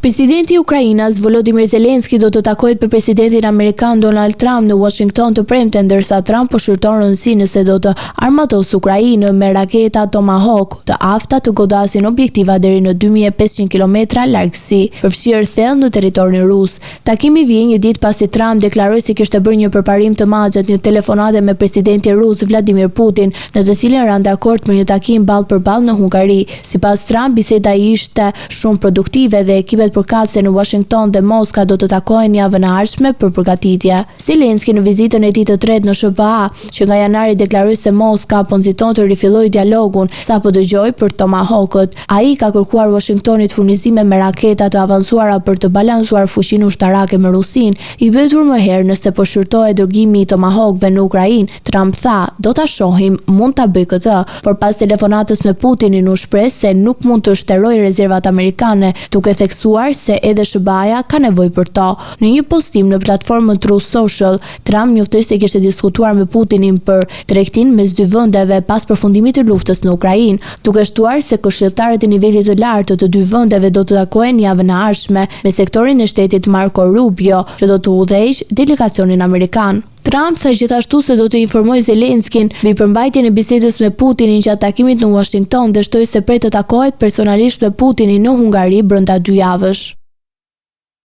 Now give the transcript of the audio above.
Presidenti i Ukrainës Volodymyr Zelensky do të takohet me presidentin amerikan Donald Trump në Washington të premte, ndërsa Trump po shërton rëndësinë nëse do të armatosë Ukrainën me raketa Tomahawk të afta të godasin objektiva deri në 2500 kilometra largësi, përfshirë thellë në territorin rus. Takimi vjen një ditë pasi Trump deklaroi se kishte bërë një përparim të madh gjatë një telefonate me presidentin rus Vladimir Putin, në të cilën ranë dakord për një takim ballë për ballë në Hungari. Sipas Trump, biseda ishte shumë produktive dhe ekipet përkatëse në Washington dhe Moska do të takohen javën e ardhshme për përgatitje. Zelensky në vizitën e tij të tretë në SBA, që nga janari deklaroi se Moska po nxiton të rifillojë dialogun sapo dëgjoi për Tomahawkët. Ai ka kërkuar Washingtonit furnizime me raketa të avancuara për të balancuar fuqinë ushtarake me Rusinë. I pyetur më herë nëse po shërtohet dërgimi i Tomahawkëve në Ukrainë, Trump tha: "Do ta shohim, mund ta bëj këtë", por pas telefonatës me Putinin u shpreh se nuk mund të shterojë rezervat amerikane, duke theksuar se edhe SBA-ja ka nevojë për to. Në një postim në platformën Truth Social, Trump njoftoi se kishte diskutuar me Putinin për tregtinë mes dy vendeve pas përfundimit të luftës në Ukrainë, duke shtuar se këshilltarët e nivelit të lartë të dy vendeve do të takohen javën e ardhshme me sektorin e shtetit Marco Rubio, që do të udhëheqë delegacionin amerikan. Trump tha gjithashtu se do të informojë Zelenskyn mbi përmbajtjen e bisedës me Putinin gjatë takimit në Washington dhe shtoi se pret të takohet personalisht me Putinin në Hungari brenda 2 javësh.